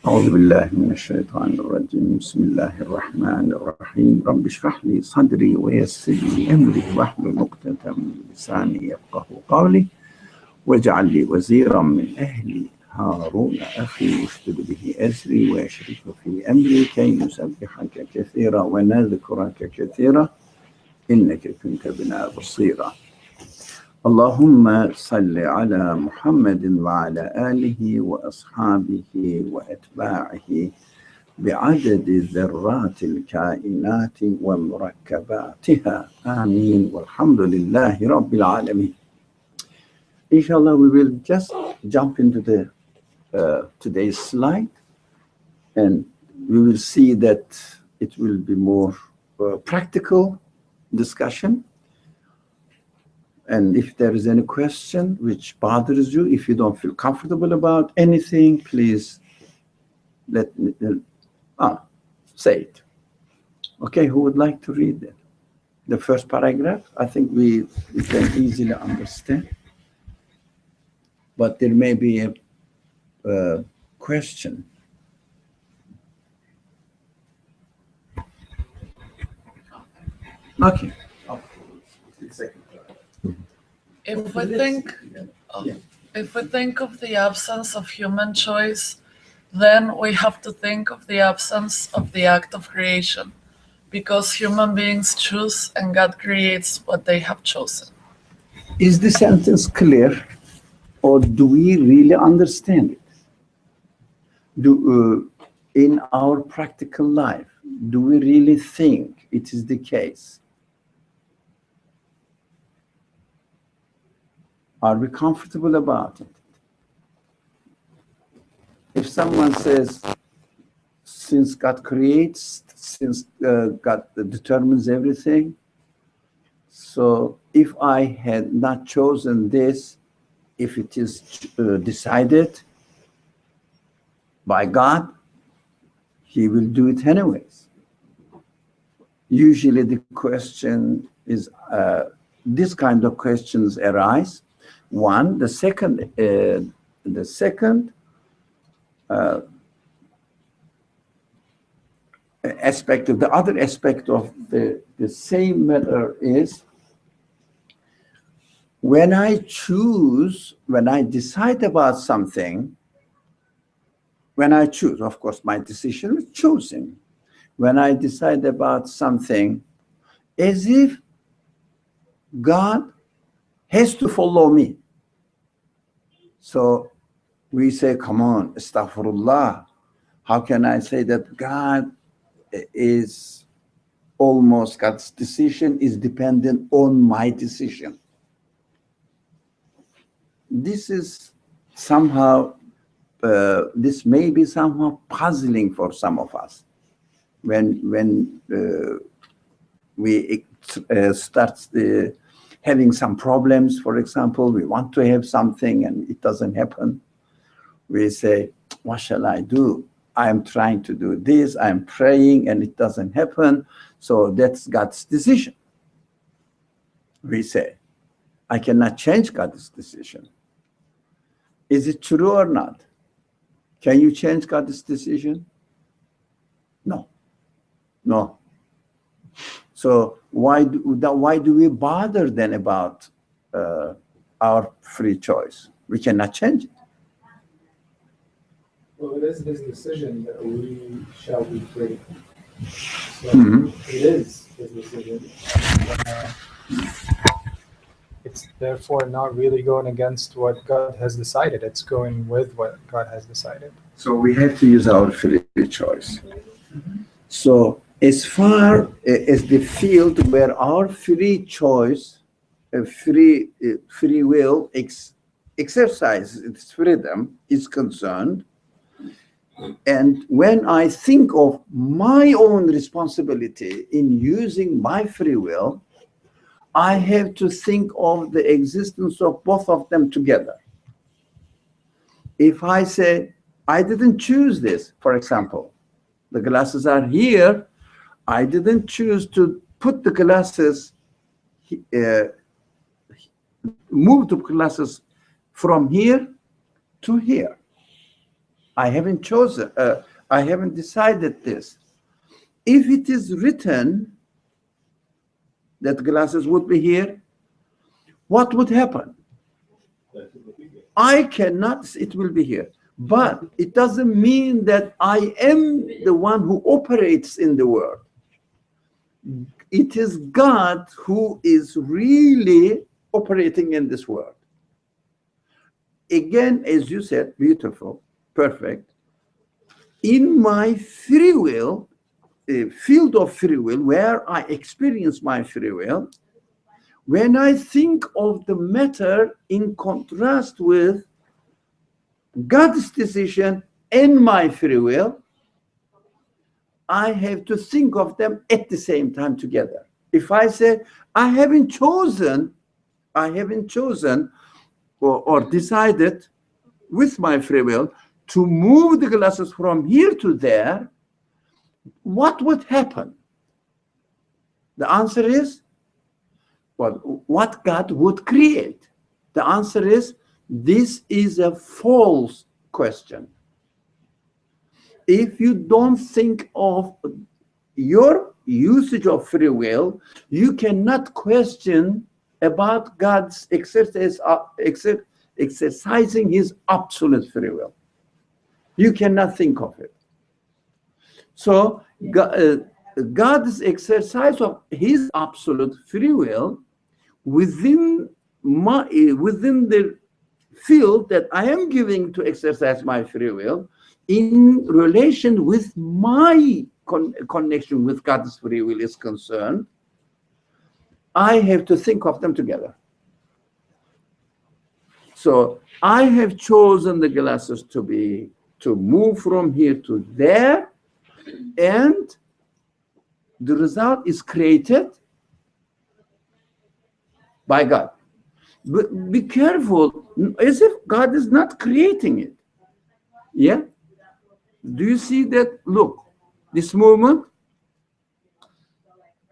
أعوذ بالله من الشيطان الرجيم بسم الله الرحمن الرحيم رب اشرح لي صدري ويسر لي أمري واحلل عقدة من لساني يفقهوا قولي واجعل لي وزيرا من أهلي هارون أخي اشدد به أزري ويشركه في أمري كي نسبحك كثيرا ونذكرك كثيرا إنك كنت بنا بصيرا. اللهم صل على محمد وعلى آله وأصحابه وأتباعه بعدد ذرات الكائنات ومركباتها آمين والحمد لله رب العالمين. Inshallah, we will just jump into the today's slide, and we will see that it will be more practical discussion. And if there is any question which bothers you, if you don't feel comfortable about anything, please let me say it. Okay, who would like to read it? The first paragraph, I think we can easily understand. But there may be a question. Okay. If we think of the absence of human choice, then we have to think of the absence of the act of creation, because human beings choose and God creates what they have chosen. Is the sentence clear, or do we really understand it? In our practical life, do we really think it is the case? Are we comfortable about it? If someone says, since God creates, since God determines everything, so if I had not chosen this, if it is decided by God, He will do it anyways. Usually the question is, this kind of questions arise. One, the second aspect of the other aspect of the same matter is, when I decide about something, of course, my decision is choosing. When I decide about something, as if God has to follow me. So we say, come on, astaghfirullah. How can I say that God's decision is dependent on my decision? This is somehow, this may be somehow puzzling for some of us. When we start having some problems, for example, we want to have something and it doesn't happen. We say, what shall I do? I am trying to do this, I'm praying and it doesn't happen. So that's God's decision. We say, I cannot change God's decision. Is it true or not? Can you change God's decision? No. So why do we bother then about our free choice? We cannot change it. Well, it is His decision that we shall be free. So it is His decision. It's therefore not really going against what God has decided. It's going with what God has decided. So we have to use our free choice. So as far as the field where our free choice, free will exercise its freedom is concerned, and when I think of my own responsibility in using my free will, I have to think of the existence of both of them together. If I say, I didn't choose this, for example, the glasses are here, I didn't choose to put the glasses, move the glasses from here to here. I haven't chosen, I haven't decided this. If it is written that glasses would be here, what would happen? I cannot, it will be here. But it doesn't mean that I am the one who operates in the world. It is God who is really operating in this world. Again, as you said, beautiful, perfect. In my free will, field of free will, where I experience my free will, when I think of the matter in contrast with God's decision and my free will, I have to think of them at the same time together. If I say, I haven't chosen or decided with my free will to move the glasses from here to there, what would happen? The answer is, well, what God would create. The answer is, this is a false question. If you don't think of your usage of free will, you cannot question about God's exercising his absolute free will. You cannot think of it. So God's exercise of his absolute free will within the field that I am giving to exercise my free will in relation with my connection with God's free will is concerned, I have to think of them together. So I have chosen the glasses to move from here to there, and the result is created by God. But be careful, as if God is not creating it. Yeah? Do you see that? Look, this movement,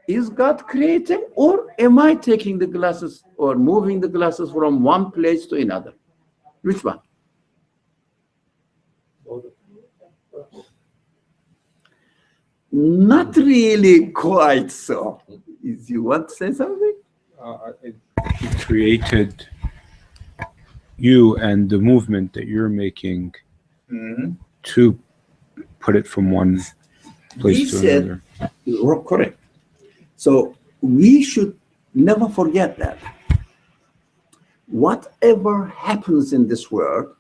is God creating, or am I taking the glasses or moving the glasses from one place to another? Which one? Not really quite so. You want to say something? It created you and the movement that you're making to put it from one place to another. Correct. So we should never forget that. Whatever happens in this world,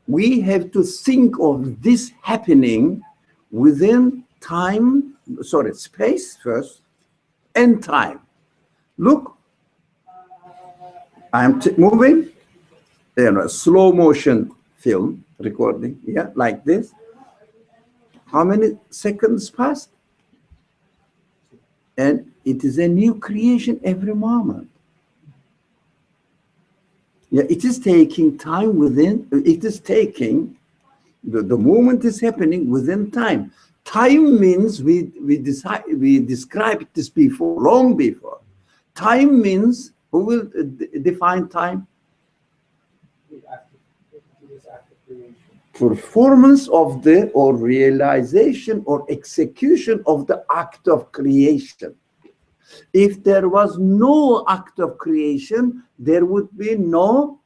we have to think of this happening within space first, and time. Look, I'm moving, slow motion film recording, yeah, like this. How many seconds passed? And it is a new creation every moment. Yeah, it is taking time within, it is taking, the moment is happening within time. Time means we described this before, long before. Time means, who will define time? Performance of the, or realization or execution of the act of creation. If there was no act of creation, there would be no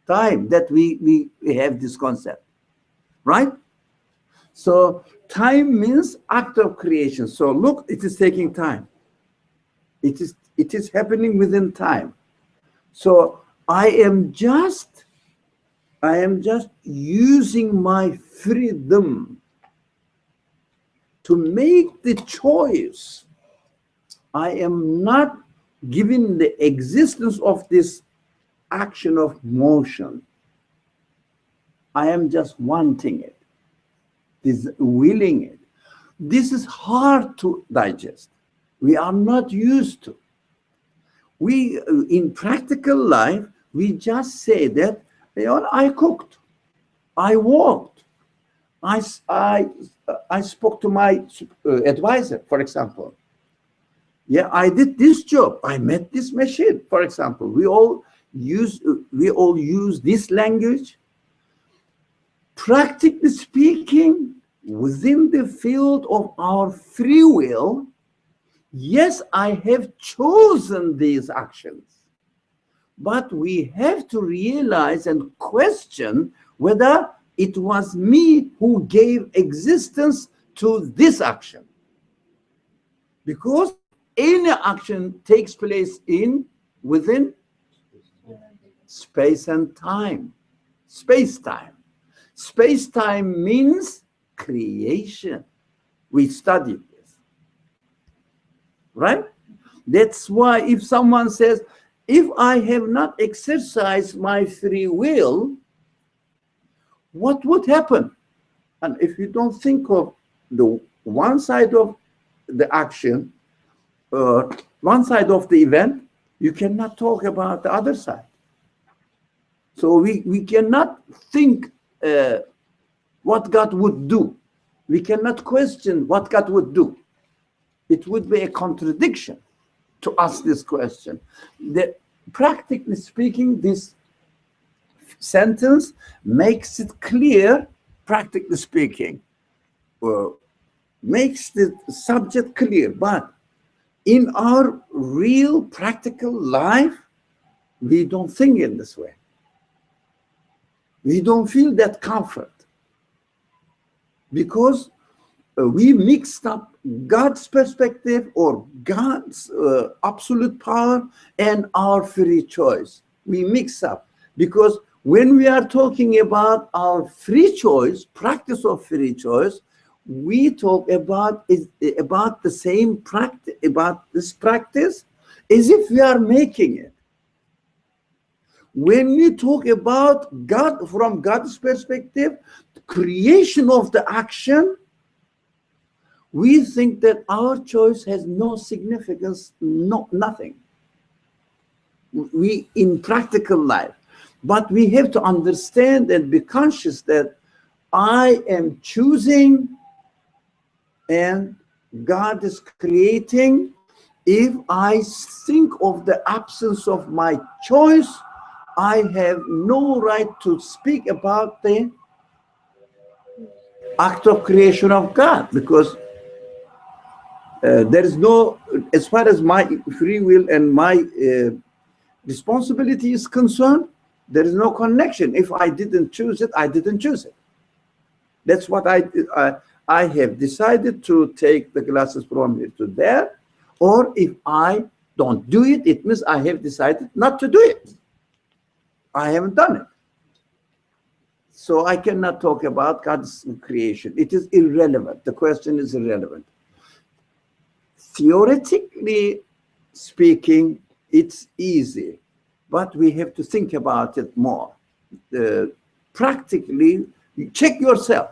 time that we have this concept, right? So time means act of creation. So look, it is taking time. It is happening within time. So I am just using my freedom to make the choice. I am not giving the existence of this action of motion. I am just wanting it, willing it. This is hard to digest. We are not used to. We, in practical life, we just say that, I cooked, I walked, I spoke to my advisor, for example. Yeah, I did this job, I met this machine, for example. We all use this language. Practically speaking, within the field of our free will, yes, I have chosen these actions, but we have to realize and question whether it was me who gave existence to this action. Because any action takes place within space and time. Space-time. Space-time means creation. We studied this, right? That's why if someone says, if I have not exercised my free will, what would happen? And if you don't think of the one side of the action, one side of the event, you cannot talk about the other side. So we cannot think what God would do. We cannot question what God would do. It would be a contradiction to ask this question. Practically speaking, this sentence makes it clear, practically speaking, makes the subject clear. But in our real practical life, we don't think in this way. We don't feel that comfort because we mixed up God's perspective or God's absolute power and our free choice. We mix up because when we are talking about our free choice, practice of free choice, we talk about the same practice, about this practice as if we are making it. When we talk about God, from God's perspective, creation of the action, we think that our choice has no significance, nothing. We in practical life. But we have to understand and be conscious that I am choosing and God is creating. If I think of the absence of my choice, I have no right to speak about the act of creation of God, because there is no, as far as my free will and my responsibility is concerned, there is no connection. If I didn't choose it, I didn't choose it. That's what I have decided to take the glasses from here to there, or if I don't do it, it means I have decided not to do it. I haven't done it. So I cannot talk about God's creation. It is irrelevant. The question is irrelevant. Theoretically speaking, it's easy, but we have to think about it more. Practically, check yourself.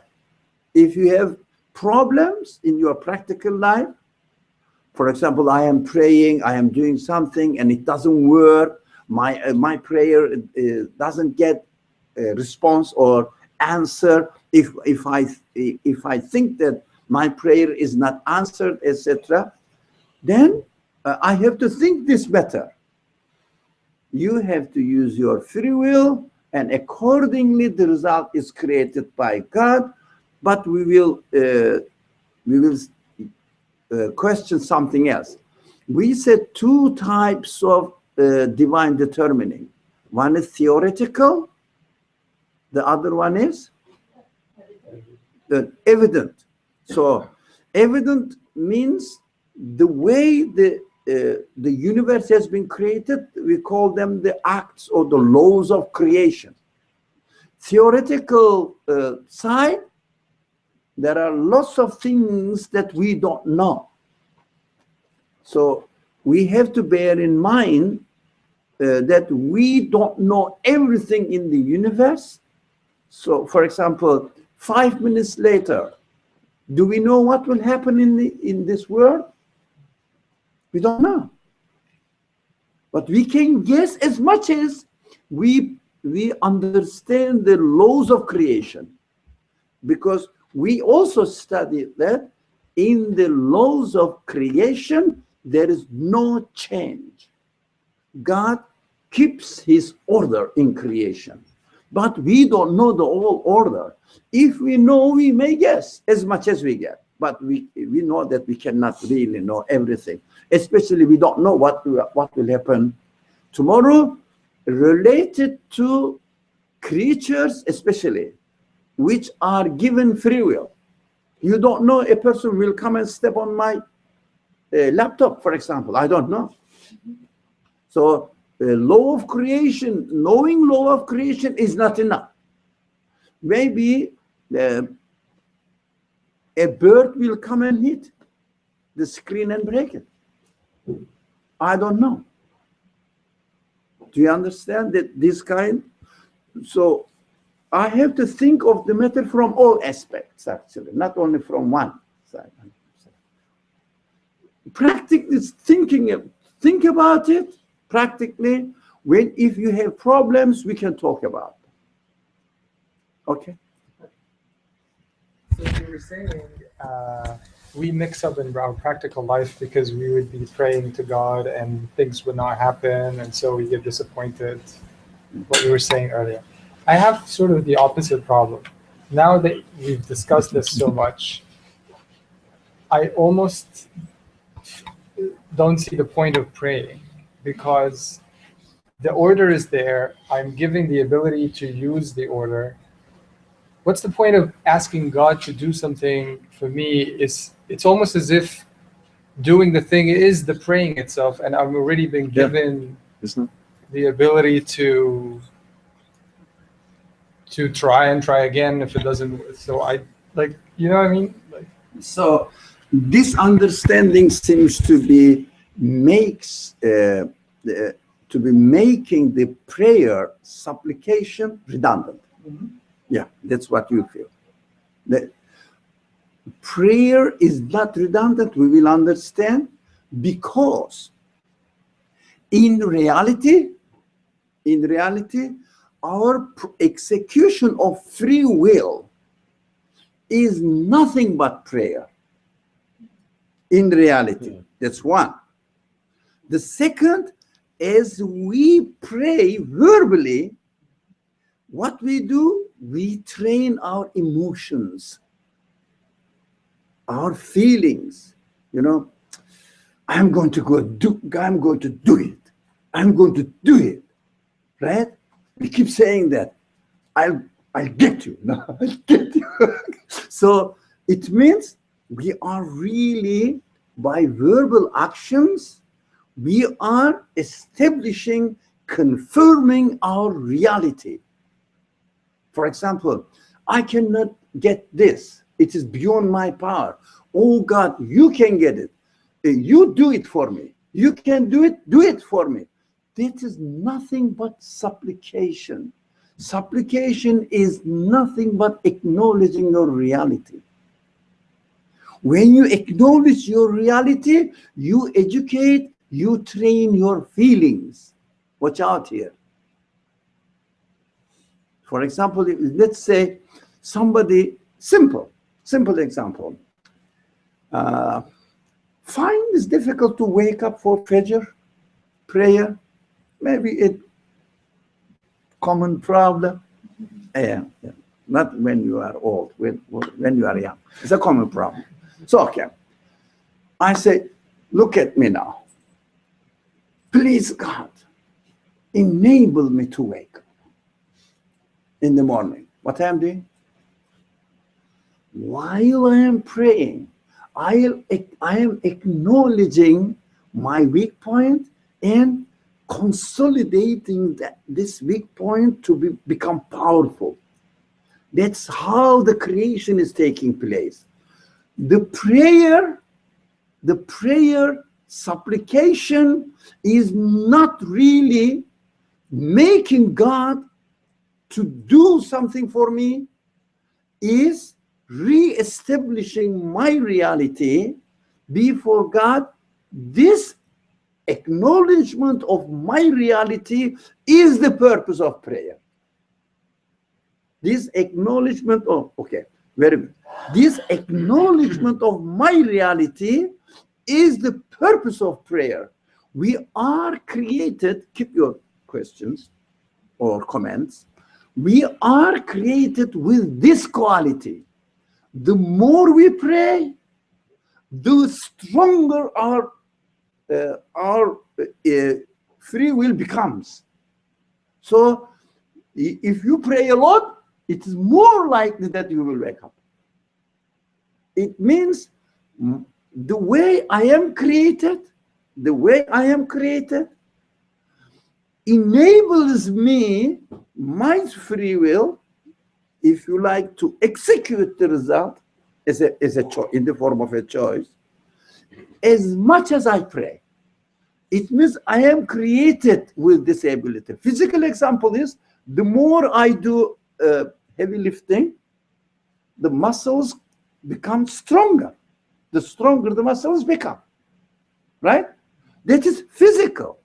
If you have problems in your practical life, for example, I am praying, I am doing something, and it doesn't work. My prayer doesn't get a response or answer. If I think that my prayer is not answered, etc., then I have to think this better. You have to use your free will, and accordingly the result is created by God. But we will question something else. We said two types of divine determining. One is theoretical, the other one is evident. So evident means the way the universe has been created, we call them the acts or the laws of creation. Theoretical side, there are lots of things that we don't know. So we have to bear in mind that we don't know everything in the universe. So, for example, 5 minutes later, do we know what will happen in this world? We don't know. But we can guess as much as we understand the laws of creation, because we also studied that in the laws of creation, there is no change. God keeps his order in creation. but we don't know the whole order. If we know, we may guess as much as we get, but we know that we cannot really know everything. Especially we don't know what will happen tomorrow, related to creatures, especially which are given free will. You don't know a person will come and step on my laptop, for example. I don't know. So law of creation, knowing law of creation is not enough. Maybe a bird will come and hit the screen and break it. I don't know. Do you understand that this kind? So I have to think of the matter from all aspects, actually, not only from one side. Practically think about it practically. If you have problems, we can talk about them. Okay. So you were saying we mix up in our practical life because we would be praying to God and things would not happen, and so we get disappointed. What you were saying earlier. I have sort of the opposite problem. Now that we've discussed this so much, I almost don't see the point of praying, because the order is there. I'm giving the ability to use the order. What's the point of asking God to do something for me? It's almost as if doing the thing is the praying itself, and I'm already been given the ability to try and try again if it doesn't. So I like, you know what I mean? Like, so this understanding seems to be making the prayer supplication redundant. mm-hmm. Yeah, that's what you feel. The prayer is not redundant, we will understand, because in reality, our execution of free will is nothing but prayer. In reality, that's one. The second, as we pray verbally, what we do, we train our emotions, our feelings. You know, I'm going to do it. I'm going to do it. Right? We keep saying that. I'll get you. No, I'll get you. So it means we are really, by verbal actions, we are establishing, confirming our reality. For example, I cannot get this. It is beyond my power. Oh God, you can get it. You do it for me. You can do it for me. This is nothing but supplication. Supplication is nothing but acknowledging your reality. When you acknowledge your reality, you educate, you train your feelings. Watch out here. For example, let's say somebody, simple example. Find it's difficult to wake up for Fajr prayer. Maybe it's common problem. Yeah. Not when you are old, when you are young. It's a common problem. So, okay. I say, look at me now. Please, God, enable me to wake up in the morning. What I am doing? While I am praying, I am acknowledging my weak point and consolidating this weak point to become powerful. That's how the creation is taking place. The prayer supplication is not really making God to do something for me, is re-establishing my reality before God. This acknowledgement of my reality is the purpose of prayer. This acknowledgement of, okay, very good. This acknowledgement of my reality is the purpose of prayer. We are created, keep your questions or comments. We are created with this quality. The more we pray, the stronger our free will becomes. So if you pray a lot, it is more likely that you will wake up. It means the way I am created, enables me, my free will, if you like, to execute the result as a choice, in the form of a choice, as much as I pray. It means I am created with this ability. Physical example is, the more I do heavy lifting, the muscles become stronger. The stronger the muscles become, right? That is physical.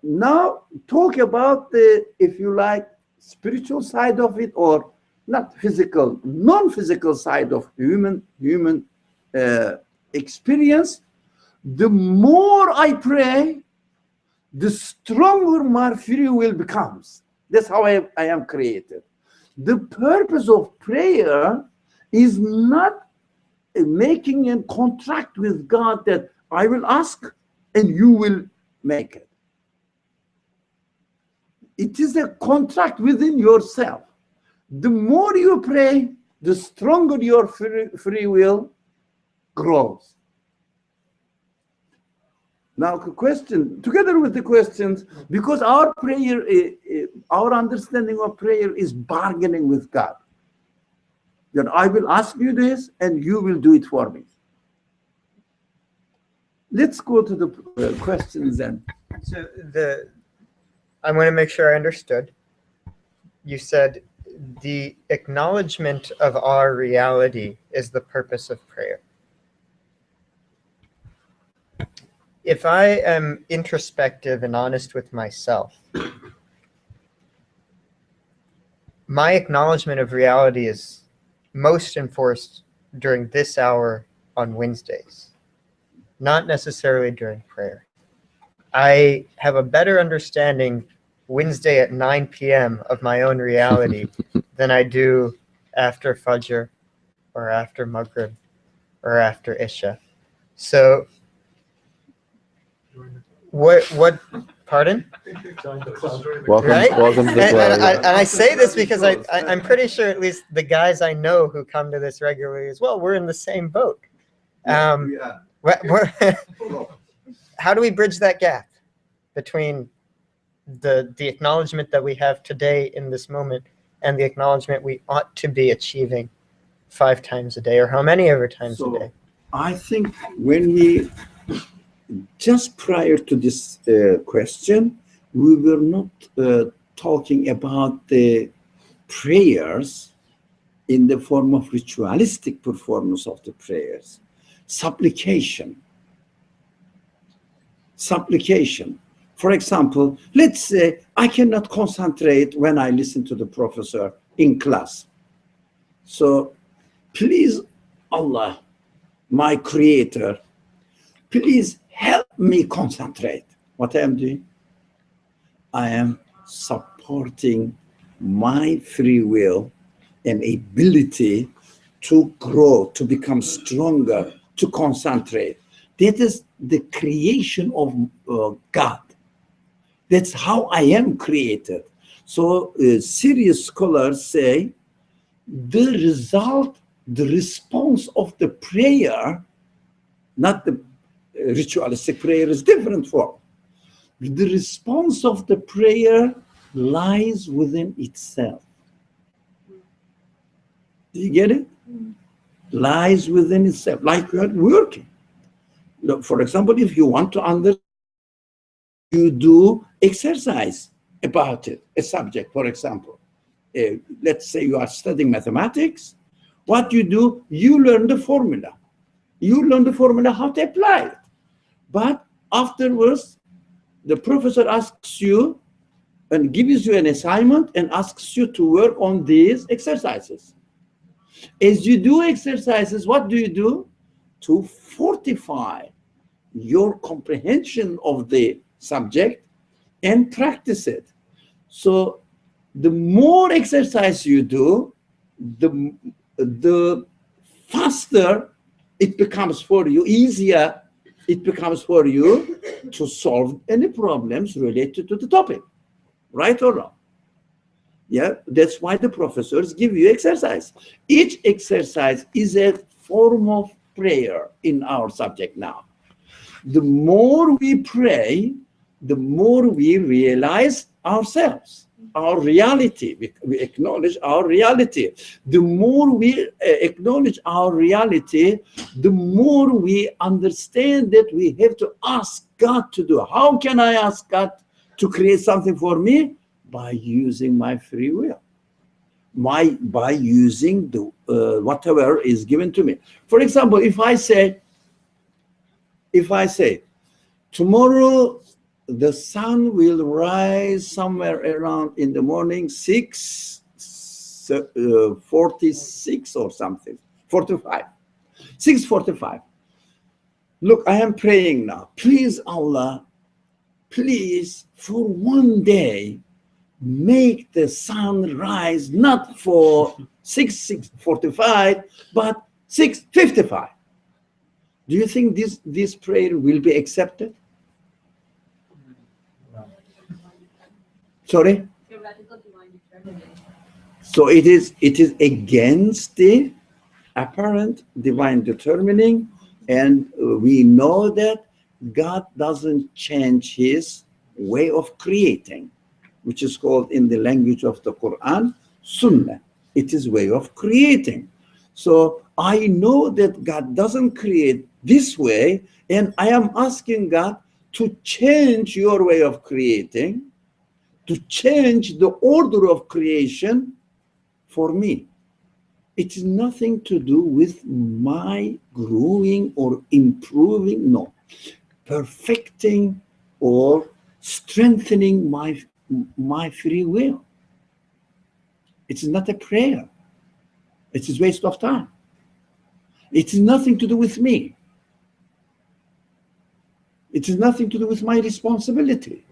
Now talk about the, if you like, spiritual side of it, or not physical, non-physical side of human experience. The more I pray, the stronger my free will becomes. That's how I am created. The purpose of prayer is not making a contract with God that I will ask and you will make it. It is a contract within yourself. The more you pray, the stronger your free will grows. Now, question, together with the questions, because our prayer, our understanding of prayer is bargaining with God. That I will ask you this and you will do it for me. Let's go to the questions then. So I want to make sure I understood. You said the acknowledgement of our reality is the purpose of prayer. If I am introspective and honest with myself, my acknowledgement of reality is most enforced during this hour on Wednesdays, not necessarily during prayer. I have a better understanding Wednesday at 9 p.m. of my own reality than I do after Fajr or after Maghrib or after Isha. So what pardon? Welcome, Right? welcome to the club. And I say this because I'm pretty sure at least the guys I know who come to this regularly as well, we're in the same boat. How do we bridge that gap between the acknowledgement that we have today in this moment and the acknowledgement we ought to be achieving 5 times a day, or how many ever times a day? I think when we, just prior to this question, we were not talking about the prayers in the form of ritualistic performance of the prayers. Supplication. For example, let's say I cannot concentrate when I listen to the professor in class. So please, Allah, my creator, please help me concentrate. What I am doing? I am supporting my free will and ability to grow, to become stronger, to concentrate. That is the creation of God. That's how I am created. So serious scholars say the result, the response of the prayer, not the ritualistic prayer is different form. The response of the prayer lies within itself. Do you get it? Lies within itself, like you are working. Look, for example, if you want to understand, you do exercise about it, a subject, for example. Let's say you are studying mathematics. What you do, you learn the formula. You learn the formula, how to apply it. But afterwards, the professor asks you and gives you an assignment and asks you to work on these exercises. As you do exercises, what do you do? To fortify your comprehension of the subject and practice it. So the more exercise you do, the faster it becomes for you, easier it becomes for you to solve any problems related to the topic, right or wrong? Yeah, that's why the professors give you exercise. Each exercise is a form of prayer in our subject now. The more we pray, the more we realize ourselves, our reality. We acknowledge our reality. The more we acknowledge our reality, the more we understand that we have to ask God to do. How can I ask God to create something for me? By using my free will. By using the whatever is given to me. For example, if I say, tomorrow the sun will rise somewhere around in the morning 6:46 or something, 45, 6:45. Look, I am praying now. Please, Allah, please, for one day, make the sun rise not for 6:45, but 6:55. Do you think this prayer will be accepted? Sorry? So it is against the apparent divine determining, and we know that God doesn't change his way of creating, which is called in the language of the Quran, Sunnah. It is way of creating. So I know that God doesn't create this way, and I am asking God to change your way of creating, to change the order of creation for me. It is nothing to do with my growing or improving, no. Perfecting or strengthening my free will. It is not a prayer. It is waste of time. It is nothing to do with me. It is nothing to do with my responsibility.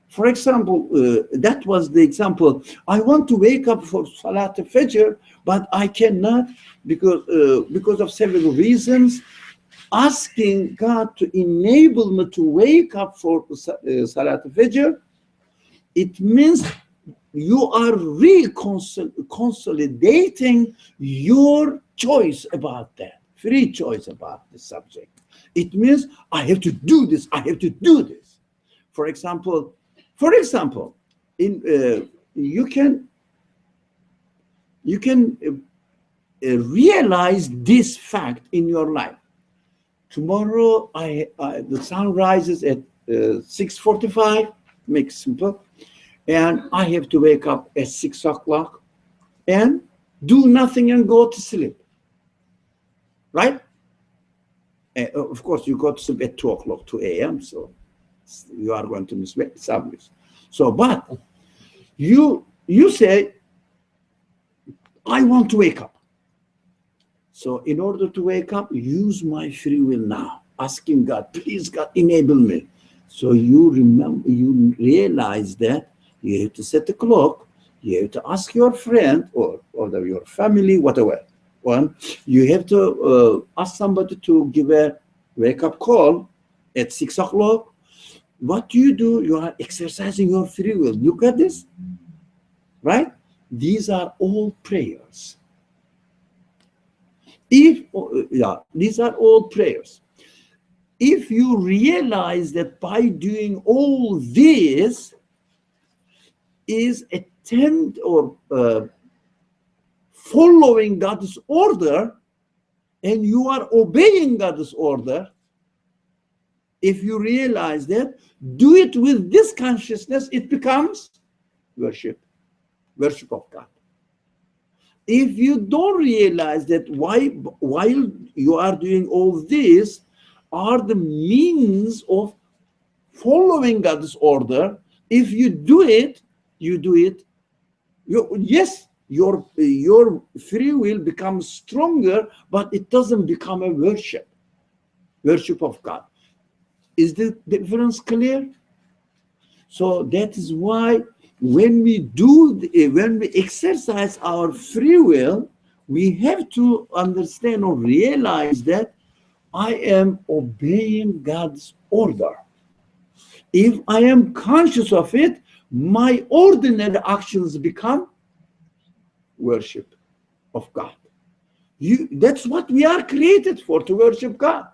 For example, that was the example. I want to wake up for Salat al-Fajr, but I cannot because of several reasons. Asking God to enable me to wake up for Salat al-Fajr, it means you are consolidating your choice about that, free choice about the subject. It means I have to do this, I have to do this. For example, you can realize this fact in your life. Tomorrow, the sun rises at 6:45, make it simple, and I have to wake up at 6 o'clock and do nothing and go to sleep, right? Of course, you go to sleep at 2 o'clock, 2 a.m., so you are going to miss service. So, but you say, I want to wake up. So in order to wake up, use my free will now, asking God, please God, enable me. So you realize that you have to set the clock, you have to ask your friend or your family, whatever. You have to ask somebody to give a wake-up call at 6 o'clock. What do? You are exercising your free will. You got this? Right? These are all prayers. These are all prayers. If you realize that by doing all this is attempt or following God's order, and you are obeying God's order, if you realize that, do it with this consciousness, it becomes worship of God. If you don't realize that while you are doing all this are the means of following God's order, if you do it, yes, your free will becomes stronger, but it doesn't become a worship of God. Is the difference clear? So that is why when we exercise our free will, we have to understand or realize that I am obeying God's order. If I am conscious of it, my ordinary actions become worship of God. That's what we are created for, to worship God.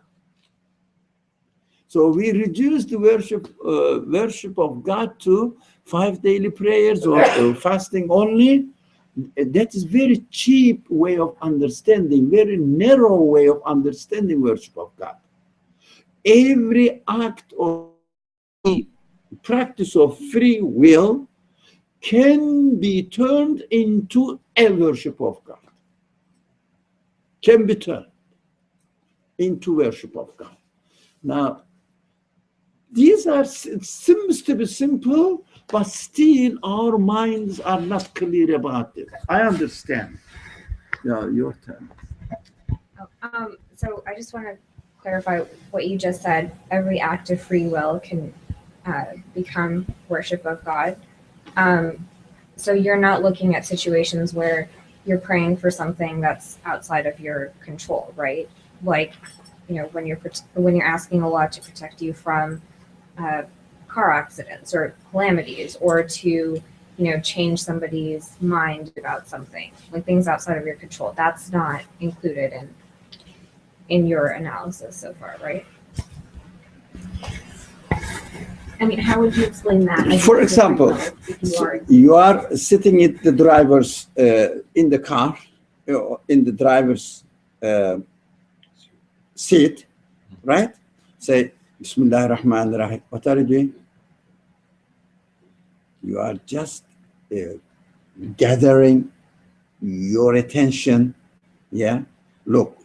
So we reduce the worship of God to 5 daily prayers or fasting only. That is very cheap way of understanding, very narrow way of understanding worship of God. Every act of practice of free will can be turned into a worship of God. Can be turned into worship of God. Now, these seems to be simple, but still our minds are not clear about it. I understand. Yeah, your turn. So I just want to clarify what you just said. Every act of free will can become worship of God. So you're not looking at situations where you're praying for something that's outside of your control, right? Like, you know, when you're asking Allah to protect you from car accidents or calamities, or to, you know, change somebody's mind about something, like things outside of your control. That's not included in your analysis so far, right? I mean, how would you explain that? For example, you are sitting in the driver's in the car, in the driver's seat, right? Say, Bismillah ar-Rahman ar-Rahim. What are you doing? You are just gathering your attention. Yeah. Look,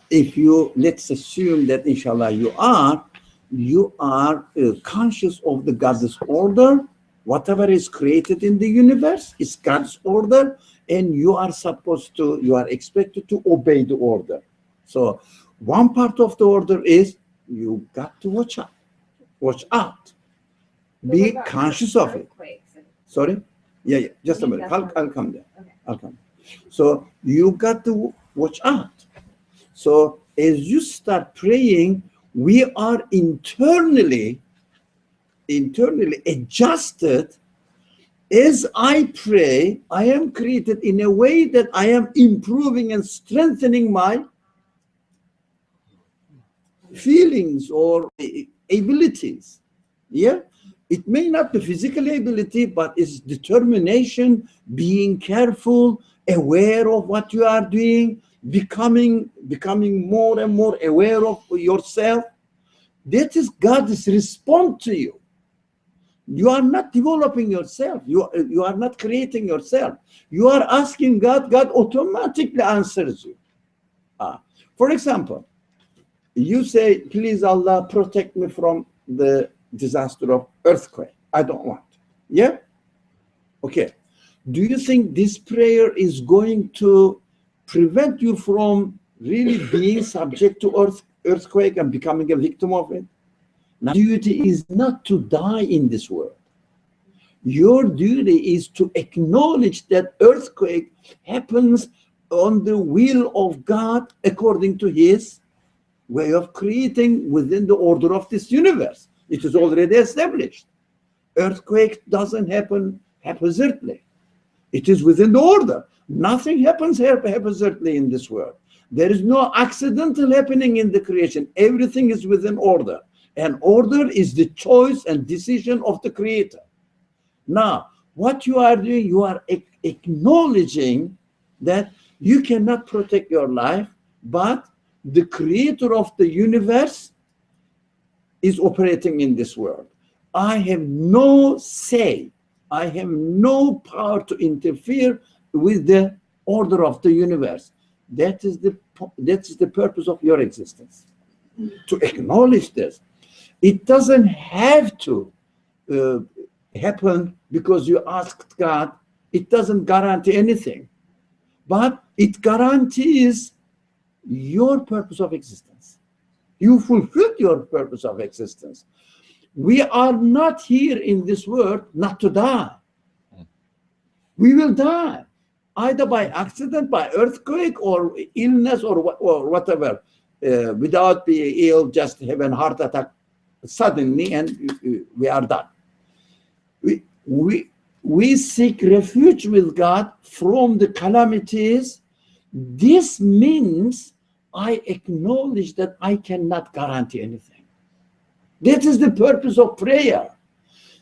if you, let's assume that inshallah you are conscious of the God's order. Whatever is created in the universe is God's order, and you are expected to obey the order. So one part of the order is you got to watch out. Be conscious of it. Sorry? Yeah. Just a minute. I'll come there. Okay. I'll come. So you got to watch out. So as you start praying, we are internally adjusted. As I pray, I am created in a way that I am improving and strengthening my feelings or abilities. Yeah, it may not be physical ability, but it's determination, being careful, aware of what you are doing, becoming more and more aware of yourself. That is God's response to you. You are not developing yourself. You are not creating yourself. You are asking God. God automatically answers you. For example, you say, please Allah, protect me from the disaster of earthquake. I don't want. Yeah? Okay. Do you think this prayer is going to prevent you from really being subject to earthquake and becoming a victim of it? Now, duty is not to die in this world. Your duty is to acknowledge that earthquake happens on the will of God according to his way of creating within the order of this universe. It is already established. Earthquake doesn't happen haphazardly. It is within the order. Nothing happens haphazardly in this world. There is no accidental happening in the creation. Everything is within order. And order is the choice and decision of the creator. Now, what you are doing, you are acknowledging that you cannot protect your life, but the creator of the universe is operating in this world. I have no say. I have no power to interfere with the order of the universe. That is the purpose of your existence. To acknowledge this. It doesn't have to happen because you asked God. It doesn't guarantee anything. But it guarantees your purpose of existence. You fulfilled your purpose of existence. We are not here in this world not to die. We will die, either by accident, by earthquake, or illness, or whatever, without being ill, just have a heart attack suddenly, and we are done. We seek refuge with God from the calamities. This means I acknowledge that I cannot guarantee anything. That is the purpose of prayer.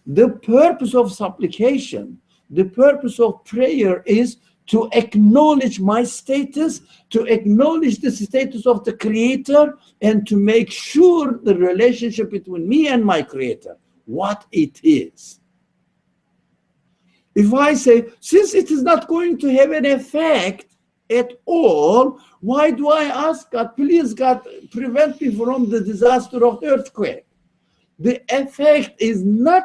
The purpose of supplication, the purpose of prayer is to acknowledge my status, to acknowledge the status of the Creator, and to make sure the relationship between me and my Creator, what it is. If I say, since it is not going to have an effect at all, why do I ask God, please God, prevent me from the disaster of the earthquake? The effect is not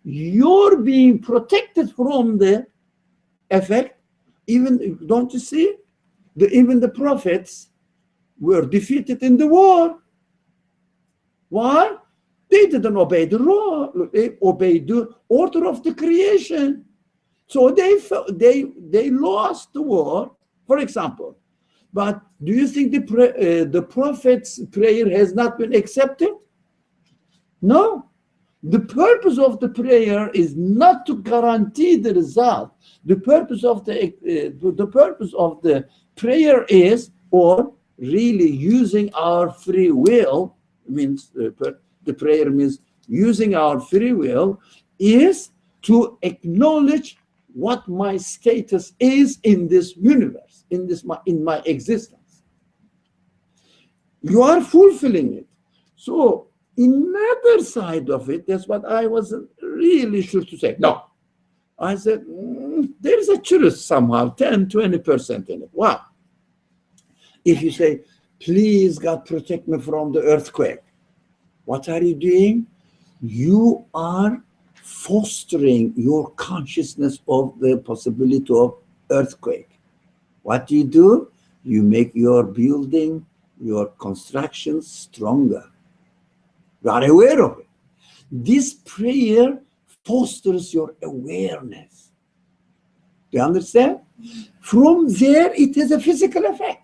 your being protected from the effect. Even, don't you see? Even the prophets were defeated in the war. Why? They didn't obey the law. They obeyed the order of the creation. So they lost the war, for example. But do you think the prophet's prayer has not been accepted? No. The purpose of the prayer is not to guarantee the result. The purpose of the prayer is, or really using our free will, means the prayer means using our free will, is to acknowledge what my status is in this universe, in my existence. You are fulfilling it. So another side of it, that's what I wasn't really sure to say. No. I said, there is a truth somehow, 10-20% in it. Wow. If you say, please God protect me from the earthquake, what are you doing? You are fostering your consciousness of the possibility of earthquake. What do? You make your building, your construction stronger. You are aware of it. This prayer fosters your awareness. Do you understand? From there, it has a physical effect.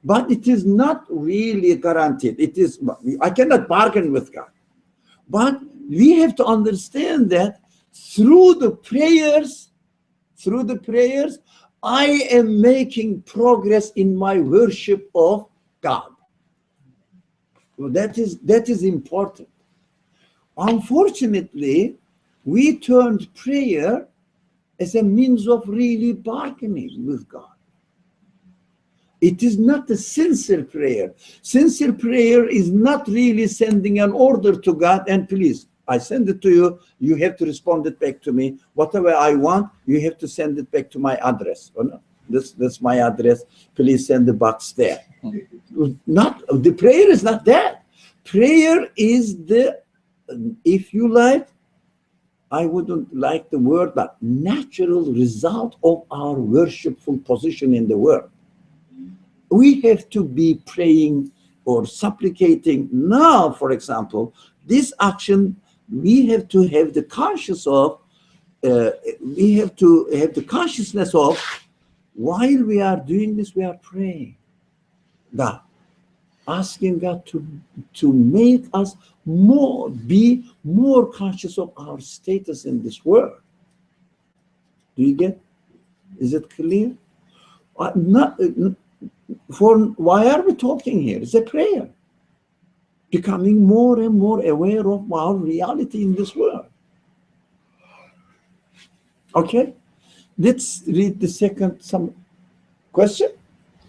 But it is not really guaranteed. It is, I cannot bargain with God. But we have to understand that through the prayers, I am making progress in my worship of God. Well, that is important. Unfortunately, we turned prayer as a means of really bargaining with God. It is not a sincere prayer. Sincere prayer is not really sending an order to God, and please, I send it to you, you have to respond it back to me. Whatever I want, you have to send it back to my address. Oh, no, that's my address. Please send the box there. The prayer is not that. Prayer is the, if you like, I wouldn't like the word, but natural result of our worshipful position in the world. We have to be praying or supplicating now, for example, this action, we have to have the conscious of, we have to have the consciousness of, while we are doing this, we are praying God, asking God to make us be more conscious of our status in this world. Do you get? Is it clear? Why are we talking here? It's a prayer. Becoming more and more aware of our reality in this world. Okay? Let's read the second question.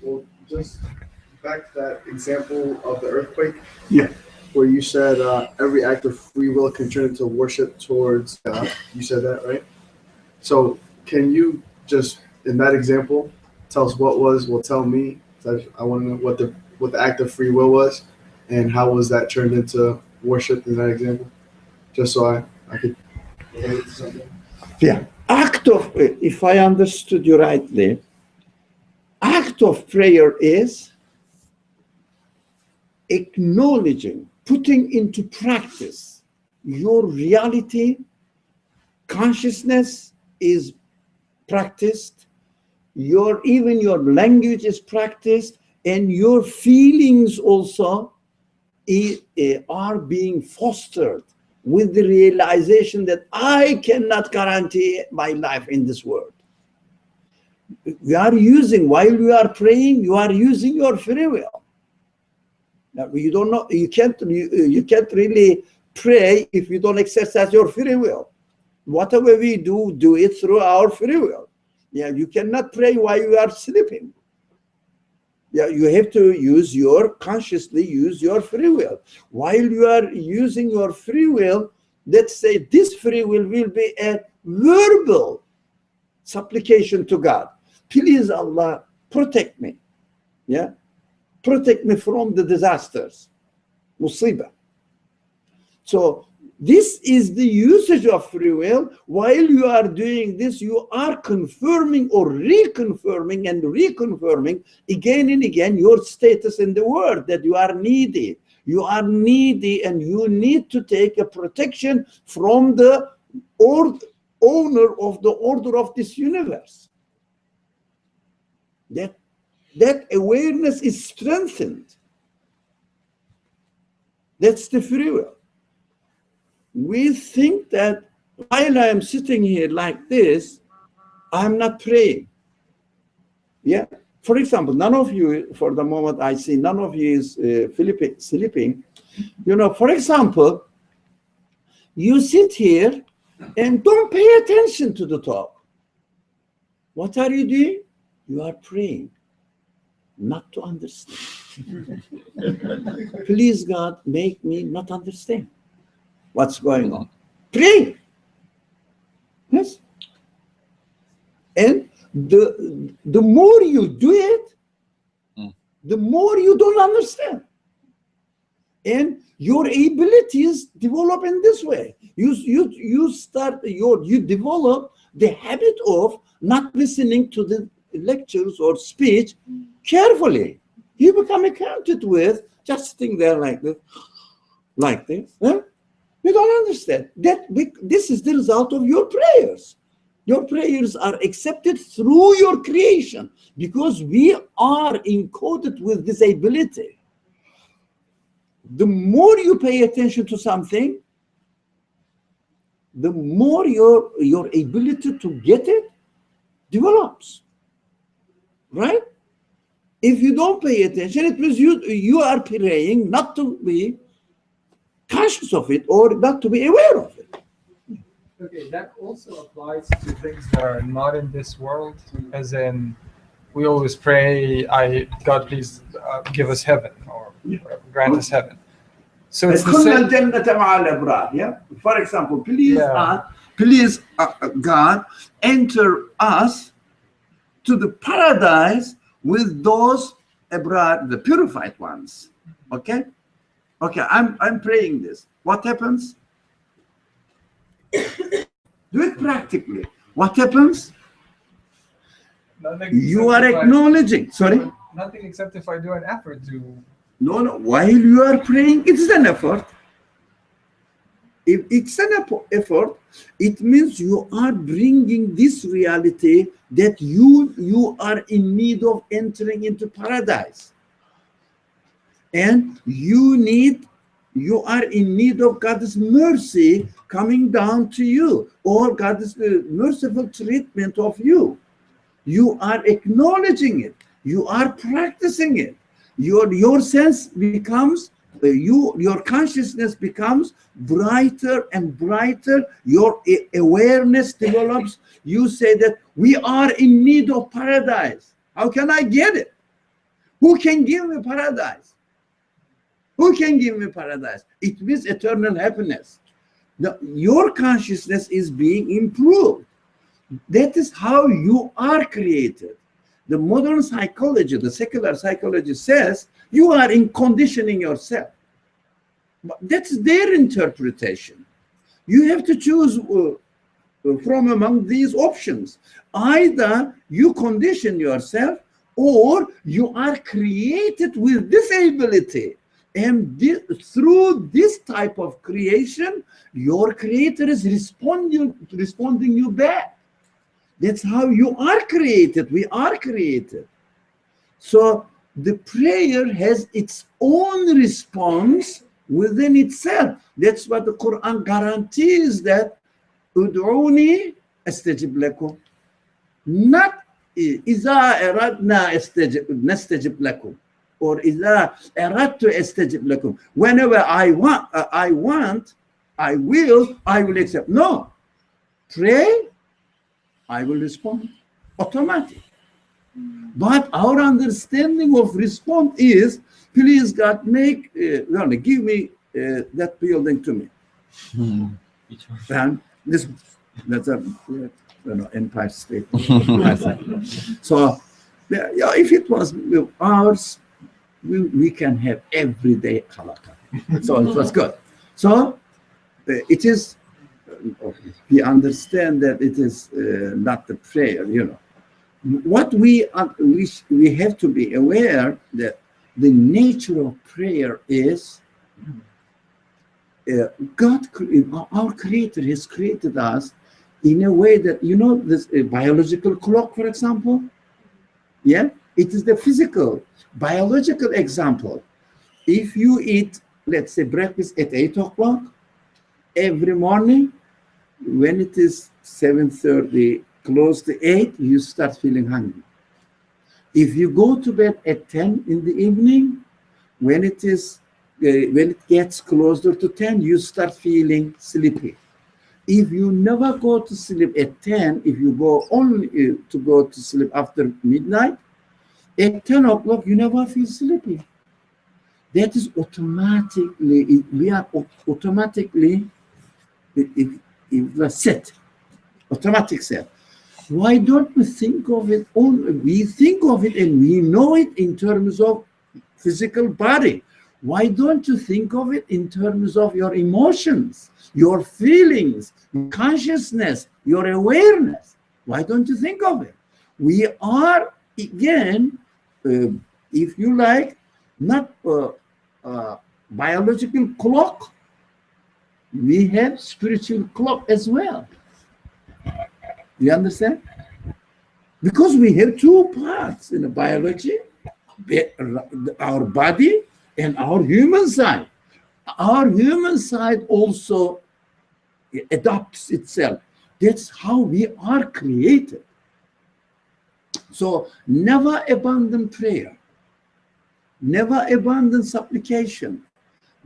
Well, just back to that example of the earthquake. Yeah. Where you said every act of free will can turn into worship towards God. You said that, right? So can you just, in that example, tell us tell me. I want to know what the act of free will was, and how was that turned into worship in that example? Just so I could relate to something. Yeah. Act of, if I understood you rightly, act of prayer is acknowledging, putting into practice your reality, consciousness, is practiced, even your language is practiced, and your feelings also are being fostered with the realization that I cannot guarantee my life in this world. We are using, while you are praying, you are using your free will. Now, you don't know, you can't really pray if you don't exercise your free will. Whatever we do it through our free will. Yeah, you cannot pray while you are sleeping. Yeah, you have to consciously use your free will. While you are using your free will, let's say this free will be a verbal supplication to God. Please, Allah, protect me. Yeah, protect me from the disasters, musibah. So this is the usage of free will. While you are doing this, you are confirming or reconfirming and reconfirming again and again your status in the world, that you are needy. You are needy and you need to take a protection from the owner of the order of this universe. That awareness is strengthened. That's the free will. We think that while I am sitting here like this, I'm not praying. Yeah. For example, none of you, for the moment I see, none of you is sleeping. You know, for example, you sit here and don't pay attention to the talk. What are you doing? You are praying, not to understand. Please, God, make me not understand what's going on. Pray. Yes. And the more you do it, the more you don't understand. And your abilities develop in this way. You develop the habit of not listening to the lectures or speech carefully. You become acquainted with just sitting there like this. Huh? You don't understand. This is the result of your prayers. Your prayers are accepted through your creation because we are encoded with this ability. The more you pay attention to something, the more your ability to get it develops. Right? If you don't pay attention, it means you are praying not to be conscious of it or not to be aware of it. Okay, that also applies to things that are not in this world, as in we always pray, God, please give us heaven or grant us heaven. So it's the same. Yeah? For example, please, God, enter us to the paradise with those abroad, the purified ones. Okay? Okay, I'm praying this. What happens? Do it practically. What happens? You are acknowledging. Sorry? Nothing except if I do an effort to. No. While you are praying, it is an effort. If it's an effort, it means you are bringing this reality that you are in need of entering into paradise. And you are in need of God's mercy coming down to you, or God's merciful treatment of you. You are acknowledging it. You are practicing it. Your sense becomes, your consciousness becomes brighter and brighter. Your awareness develops. You say that we are in need of paradise. How can I get it? Who can give me paradise? Who can give me paradise? It means eternal happiness. Your consciousness is being improved. That is how you are created. The modern psychology, the secular psychology says you are in conditioning yourself. But that's their interpretation. You have to choose from among these options. Either you condition yourself or you are created with this ability. And through this type of creation, your creator is responding you back. That's how you are created. We are created. So the prayer has its own response within itself. That's what the Quran guarantees, that ud'uni astajib lakum. Not إذا أردنا نستجب لكم, or إذا أردت أستجب لكم. Whenever I want, I will accept. No. Pray, I will respond. Automatic. But our understanding of response is, please God, give me that building to me. And that's a Empire State. So, yeah, if it was ours, we can have everyday halakha. So it was good. So it is. We understand that it is not the prayer. What we have to be aware that the nature of prayer is God, our Creator, has created us in a way that, this biological clock, for example, it is the physical, biological example. If you eat, let's say, breakfast at 8 o'clock, every morning, when it is 7:30, close to 8, you start feeling hungry. If you go to bed at 10 in the evening, when it gets closer to 10, you start feeling sleepy. If you never go to sleep at 10, if you go only to go to sleep after midnight, at 10 o'clock, you never feel sleepy. That is automatically, we are automatically set, automatic set. Why don't we think of it we think of it and we know it in terms of physical body. Why don't you think of it in terms of your emotions, your feelings, your consciousness, your awareness? Why don't you think of it? We are, again, if you like, not a biological clock. We have spiritual clock as well. You understand? Because we have two parts in the biology, our body and our human side. Our human side also adopts itself. That's how we are created. So never abandon prayer. Never abandon supplication.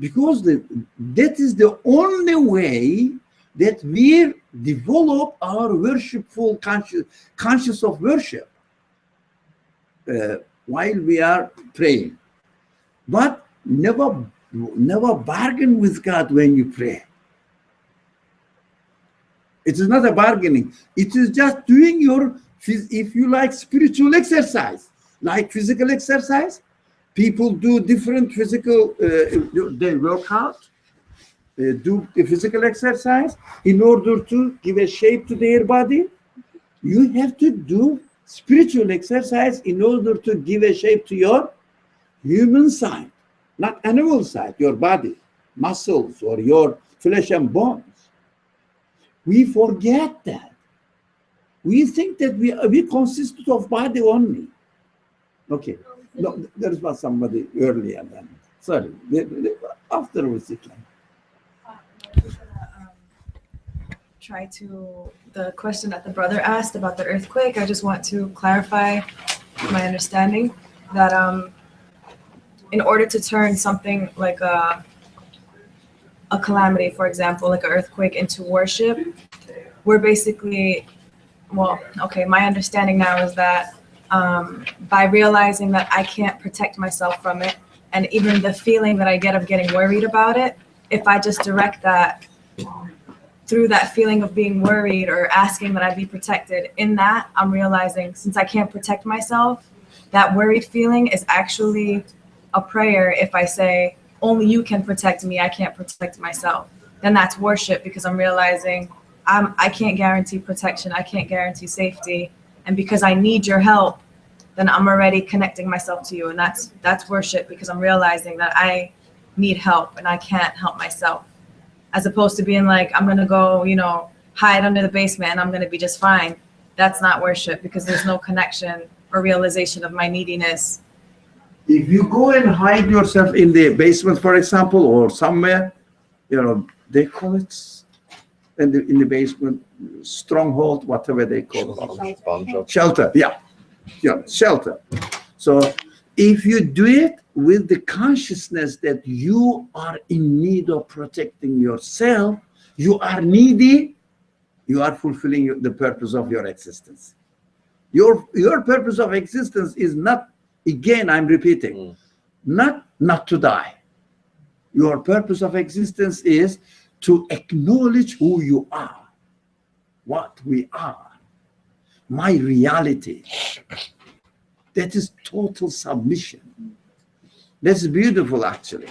Because that is the only way that we develop our worshipful conscious of worship while we are praying. But never bargain with God when you pray. It is not a bargaining. It is just doing your, if you like, spiritual exercise, like physical exercise. People do different physical, they work out, do the physical exercise in order to give a shape to their body. You have to do spiritual exercise in order to give a shape to your human side, not animal side, your body, muscles, or your flesh and bones. We forget that. We think that we consist of body only. Okay. No, there was somebody earlier than. Sorry. Afterwards you can. Try to, the question that the brother asked about the earthquake, I just want to clarify my understanding that in order to turn something like a calamity, for example, like an earthquake, into worship, we're basically, well, okay, my understanding now is that by realizing that I can't protect myself from it, and even the feeling that I get of getting worried about it, if I just direct that through that feeling of being worried or asking that I be protected, in that I'm realizing, since I can't protect myself, that worried feeling is actually a prayer. If I say, only you can protect me, I can't protect myself, then that's worship, because I'm realizing I can't guarantee protection, I can't guarantee safety, and because I need your help, then I'm already connecting myself to you, and that's worship, because I'm realizing that I need help and I can't help myself, as opposed to being like, I'm gonna go, hide under the basement and I'm gonna be just fine. that's not worship because there's no connection or realization of my neediness. If you go and hide yourself in the basement, for example, or somewhere, they call it in the basement, stronghold, whatever they call it. Shelter, yeah, shelter. So if you do it with the consciousness that you are in need of protecting yourself, you are needy, you are fulfilling the purpose of your existence. Your purpose of existence is not, again, I'm repeating, not to die. Your purpose of existence is to acknowledge who you are, what we are, my reality. That is total submission. That's beautiful, actually.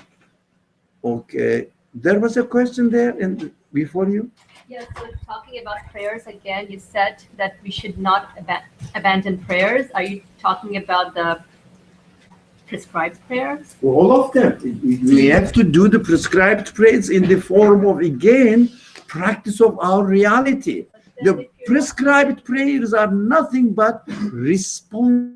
Okay, there was a question there before you? Yes, so talking about prayers again, you said that we should not abandon prayers. Are you talking about the prescribed prayers? All of them. We have to do the prescribed prayers in the form of, again, practice of our reality. The prescribed prayers are nothing but response